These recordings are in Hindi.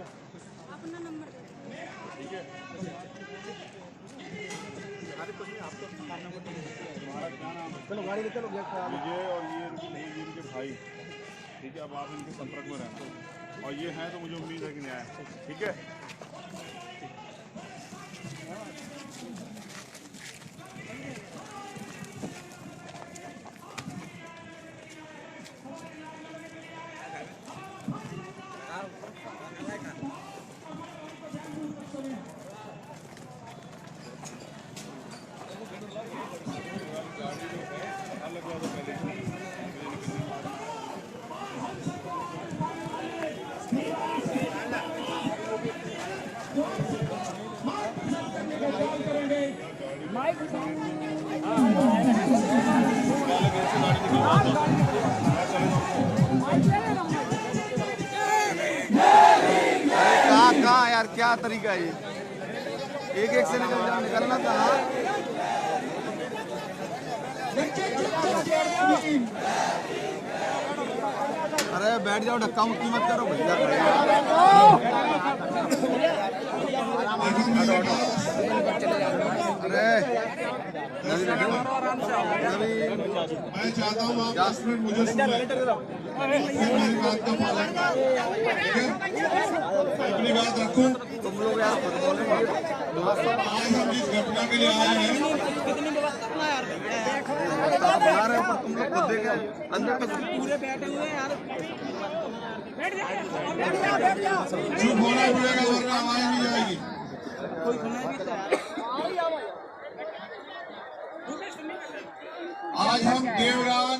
अपना नंबर दे ठीक है। अरे कुछ नहीं, आपको तुम्हारा क्या नाम है? चलो गाड़ी ले चलो। ये और ये इनके भाई, ठीक है। अब आप इनके संपर्क में रहना, और ये हैं तो मुझे उम्मीद है कि न्याय, ठीक है। कहाँ यार, क्या तरीका है ये? एक एक से निकलना था। अरे बैठ जाओ, धक्का मुक्की मत करो भैया। अरे मैं चाहता हूँ आप 10 मिनट मुझे सुन लें, मेरी बात का पालन करें, अपनी बात रखूं। तुम लोग यार खुद बोलो। आज हम जिस घटना के लिए आए हैं, बना रहे हो, तुम लोग खुद देखे अंदर तो पूरे बैठे हुए यार। चुप होना पड़ेगा वरना आवाज नहीं आएगी। आज हम देवरान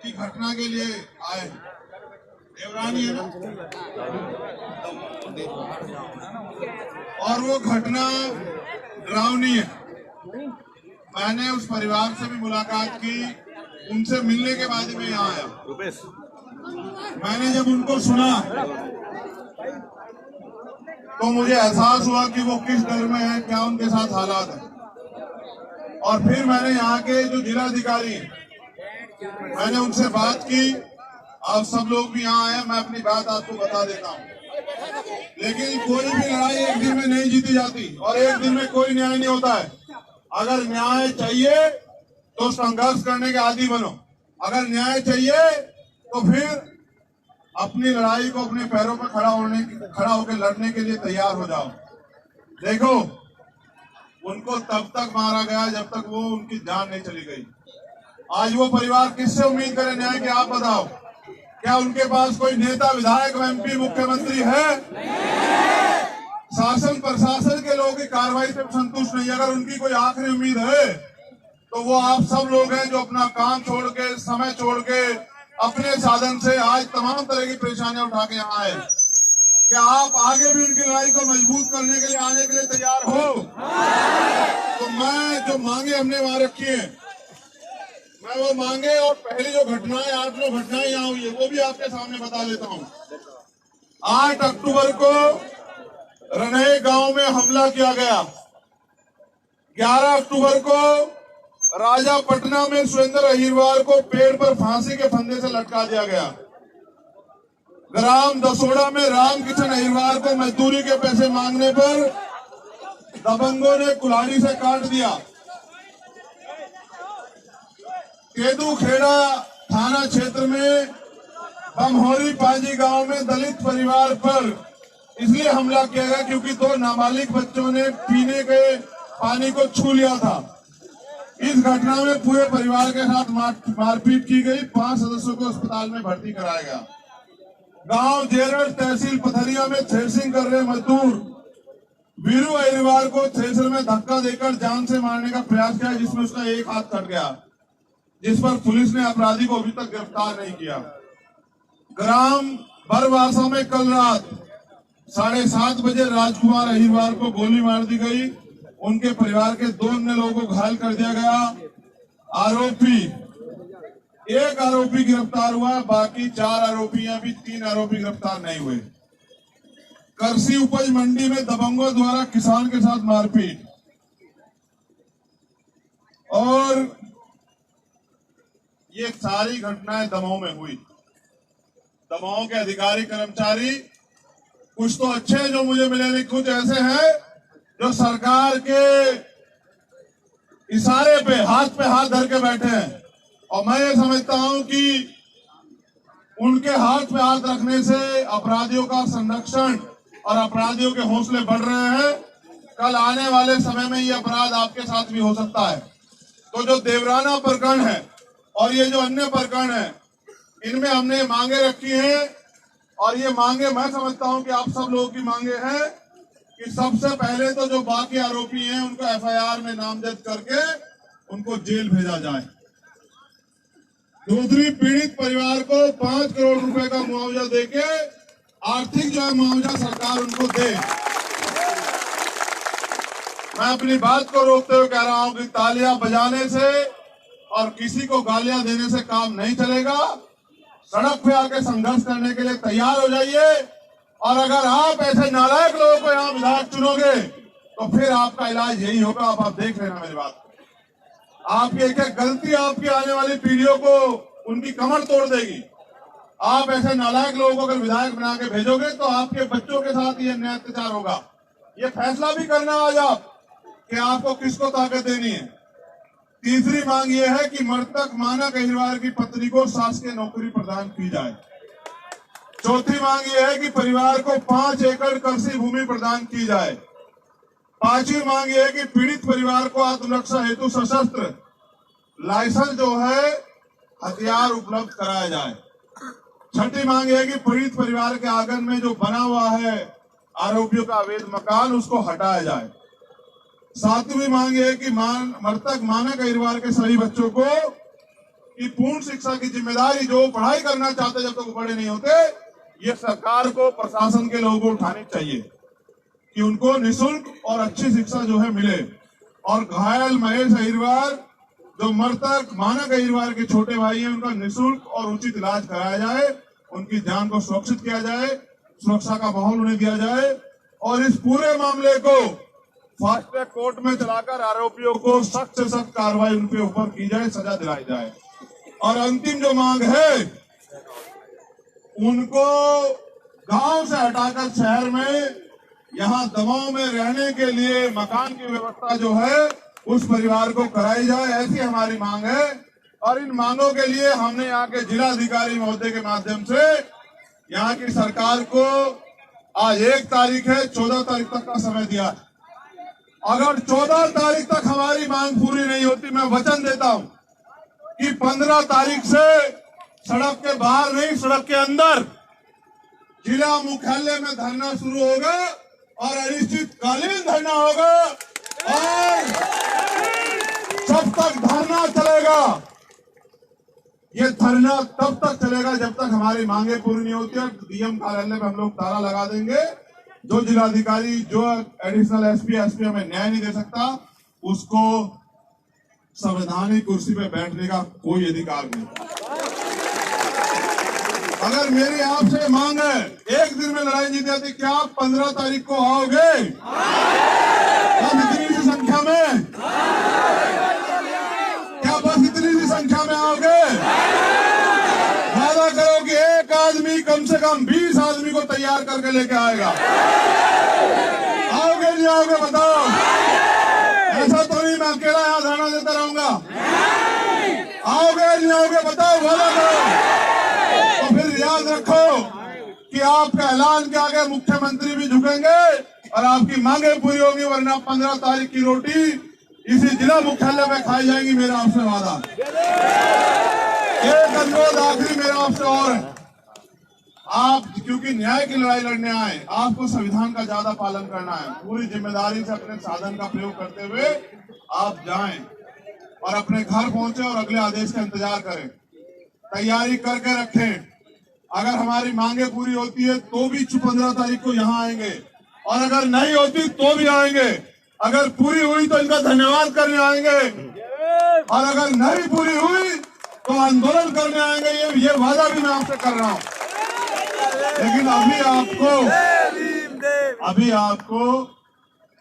की घटना के लिए आए हैं। देवरान ही है ना? और वो घटना डरावनी है। मैंने उस परिवार से भी मुलाकात की, उनसे मिलने के बाद ही मैं यहाँ आया। मैंने जब उनको सुना तो मुझे एहसास हुआ कि वो किस डर में है, क्या उनके साथ हालात है। और फिर मैंने यहाँ के जो जिलाधिकारी हैं, मैंने उनसे बात की। आप सब लोग भी यहाँ आए, मैं अपनी बात आपको बता देता हूँ। लेकिन कोई भी लड़ाई एक दिन में नहीं जीती जाती, और एक दिन में कोई न्याय नहीं होता है। अगर न्याय चाहिए तो संघर्ष करने के आदी बनो। अगर न्याय चाहिए तो फिर अपनी लड़ाई को अपने पैरों पर खड़ा होकर लड़ने के लिए तैयार हो जाओ। देखो, उनको तब तक मारा गया जब तक वो उनकी जान नहीं चली गई। आज वो परिवार किससे उम्मीद करे न्याय की? आप बताओ। क्या उनके पास कोई नेता, विधायक, एमपी, मुख्यमंत्री है? शासन प्रशासन के लोगों की कार्रवाई से संतुष्ट नहीं। अगर उनकी कोई आखिरी उम्मीद है तो वो आप सब लोग हैं जो अपना काम छोड़ के, समय छोड़ के, अपने साधन से आज तमाम तरह की परेशानियां उठा के यहाँ आए। क्या आप आगे भी उनकी लड़ाई को मजबूत करने के लिए, आने के लिए तैयार हो? तो मैं जो मांगे हमने वहां रखी है, मैं वो मांगे और पहली जो घटनाएं, 8 घटनाएं यहाँ हुई है, वो भी आपके सामने बता देता हूँ। 8 अक्टूबर को रनहे गांव में हमला किया गया। 11 अक्टूबर को राजा पटना में सुरेंद्र अहिरवार को पेड़ पर फांसी के फंदे से लटका दिया गया। ग्राम दसोड़ा में रामकिशन अहिरवार को मजदूरी के पैसे मांगने पर दबंगों ने कुल्हाड़ी से काट दिया। केदू खेड़ा थाना क्षेत्र में बमहोरी पांजी गांव में दलित परिवार पर इसलिए हमला किया गया क्योंकि 2 नाबालिग बच्चों ने पीने के पानी को छू लिया था। इस घटना में पूरे परिवार के साथ मारपीट की गई। 5 सदस्यों को अस्पताल में भर्ती कराया गया। गांव जेरड़ तहसील पथरिया में थ्रेसिंग कर रहे मजदूर वीरू अहिरवार को थ्रेसर में धक्का देकर जान से मारने का प्रयास किया, जिसमें उसका एक हाथ कट गया, जिस पर पुलिस ने अपराधी को अभी तक गिरफ्तार नहीं किया। ग्राम बरवासा में कल रात 7:30 बजे राजकुमार अहिरवार को गोली मार दी गई। उनके परिवार के 2 अन्य लोगों को घायल कर दिया गया। एक आरोपी गिरफ्तार हुआ, बाकी 4 आरोपी, अभी 3 आरोपी गिरफ्तार नहीं हुए। करसी उपज मंडी में दबंगों द्वारा किसान के साथ मारपीट, और ये सारी घटनाएं दमोह में हुई। दमोह के अधिकारी कर्मचारी कुछ तो अच्छे जो मुझे मिले, लेकिन कुछ ऐसे हैं जो सरकार के इशारे पे हाथ धर के बैठे हैं। और मैं ये समझता हूं कि उनके हाथ पे हाथ रखने से अपराधियों का संरक्षण और अपराधियों के हौसले बढ़ रहे हैं। कल आने वाले समय में ये अपराध आपके साथ भी हो सकता है। तो जो देवराना प्रकरण है और ये जो अन्य प्रकरण है, इनमें हमने मांगे रखी हैं। और ये मांगे मैं समझता हूं कि आप सब लोगों की मांगे हैं कि सबसे पहले तो जो बाकी आरोपी हैं उनको एफआईआर में नामजद करके उनको जेल भेजा जाए। दूसरी, पीड़ित परिवार को 5 करोड़ रुपए का मुआवजा देके आर्थिक जो है मुआवजा सरकार उनको दे। मैं अपनी बात को रोकते हुए कह रहा हूं कि तालियां बजाने से और किसी को गालियां देने से काम नहीं चलेगा। सड़क पे आके संघर्ष करने के लिए तैयार हो जाइए। और अगर आप ऐसे नालायक लोगों को यहाँ विधायक चुनोगे तो फिर आपका इलाज यही होगा। आप देख लेना मेरी बात। आपकी एक एक गलती आपकी आने वाली पीढ़ियों को उनकी कमर तोड़ देगी। आप ऐसे नालायक लोगों को अगर विधायक बना के भेजोगे तो आपके बच्चों के साथ ये अन्याय अत्याचार होगा। ये फैसला भी करना आज आप कि आपको किसको ताकत देनी है। तीसरी मांग ये है कि मृतक मानक अहिरवार की पत्नी को शासकीय नौकरी प्रदान की जाए। चौथी मांग ये है कि परिवार को 5 एकड़ कृषि भूमि प्रदान की जाए। पांचवी मांग ये है कि पीड़ित परिवार को आत्मरक्षा हेतु सशस्त्र लाइसेंस जो है हथियार उपलब्ध कराया जाए। छठी मांग ये है कि पीड़ित परिवार के आंगन में जो बना हुआ है आरोपियों का अवैध मकान, उसको हटाया जाए। सातवीं मांग ये है कि मृतक मानक अहिरवार के सभी बच्चों को की पूर्ण शिक्षा की जिम्मेदारी, जो पढ़ाई करना चाहते जब तक वो बड़े नहीं होते, ये सरकार को, प्रशासन के लोगों को उठानी चाहिए कि उनको निःशुल्क और अच्छी शिक्षा जो है मिले। और घायल महेश अहिरवार जो मृतक मानक अहिरवार के छोटे भाई हैं, उनका निःशुल्क और उचित इलाज कराया जाए, उनकी जान को सुरक्षित किया जाए, सुरक्षा का माहौल उन्हें दिया जाए। और इस पूरे मामले को फास्ट ट्रैक कोर्ट में चलाकर आरोपियों को सख्त से सख्त कार्रवाई उनके ऊपर की जाए, सजा दिलाई जाए। और अंतिम जो मांग है, उनको गांव से हटाकर शहर में यहाँ दबाव में रहने के लिए मकान की व्यवस्था जो है उस परिवार को कराई जाए, ऐसी हमारी मांग है। और इन मांगों के लिए हमने यहाँ के जिलाधिकारी महोदय के माध्यम से यहाँ की सरकार को आज 1 तारीख है, 14 तारीख तक का समय दिया। अगर 14 तारीख तक हमारी मांग पूरी नहीं होती, मैं वचन देता हूं कि 15 तारीख से सड़क के बाहर नहीं, सड़क के अंदर जिला मुख्यालय में धरना शुरू होगा और अनिश्चितकालीन धरना होगा। और जब तक धरना चलेगा, ये धरना तब तक चलेगा जब तक हमारी मांगे पूरी नहीं होती। और डीएम कार्यालय में हम लोग ताला लगा देंगे। जो जिलाधिकारी, जो एडिशनल एसपी हमें न्याय नहीं दे सकता, उसको संवैधानिक कुर्सी पे बैठने का कोई अधिकार नहीं। अगर मेरी आपसे मांग है एक दिन में लड़ाई जीत जाती, क्या आप 15 तारीख को आओगे? बस इतनी सी संख्या में, क्या बस इतनी सी संख्या में आओगे? वादा करो कि एक आदमी कम से कम 20 आदमी को तैयार करके लेके आएगा। आओगे नहीं आओगे बताओ? ऐसा तो नहीं मैं अकेला यहाँ धरना देता रहूंगा। आओगे नहीं आओगे बताओ? वादा करो। तो फिर याद रखो कि आपका ऐलान के आगे मुख्यमंत्री भी झुकेंगे और आपकी मांगे पूरी होगी, वरना 15 तारीख की रोटी इसी जिला मुख्यालय में खाई जाएंगी। मेरा आपसे वादा। एक अनुरोध आखिरी मेरा आपसे और है, आप क्योंकि न्याय की लड़ाई लड़ने आए, आपको संविधान का ज्यादा पालन करना है। पूरी जिम्मेदारी से अपने साधन का प्रयोग करते हुए आप जाएं और अपने घर पहुंचे और अगले आदेश का इंतजार करें, तैयारी करके रखें। अगर हमारी मांगे पूरी होती है तो भी 15 तारीख को यहाँ आएंगे, और अगर नहीं होती तो भी आएंगे। अगर पूरी हुई तो इनका धन्यवाद करने आएंगे, और अगर नहीं पूरी हुई तो आंदोलन करने आएंगे। ये वादा भी मैं आपसे कर रहा हूँ। लेकिन अभी आपको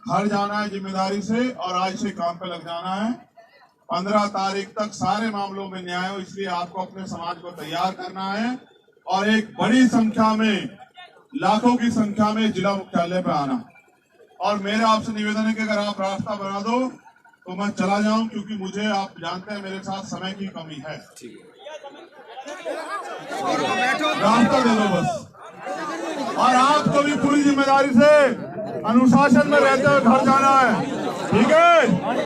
घर जाना है जिम्मेदारी से, और आज से काम पे लग जाना है। 15 तारीख तक सारे मामलों में न्याय हो, इसलिए आपको अपने समाज को तैयार करना है। और एक बड़ी संख्या में लाखों की संख्या में जिला मुख्यालय पे आना। और मेरा आपसे निवेदन है कि अगर आप रास्ता बना दो तो मैं चला जाऊं, क्योंकि मुझे आप जानते हैं मेरे साथ समय की कमी है। रास्ता दे दो बस। और आपको भी पूरी जिम्मेदारी से अनुशासन में रहते हुए घर जाना है, ठीक है।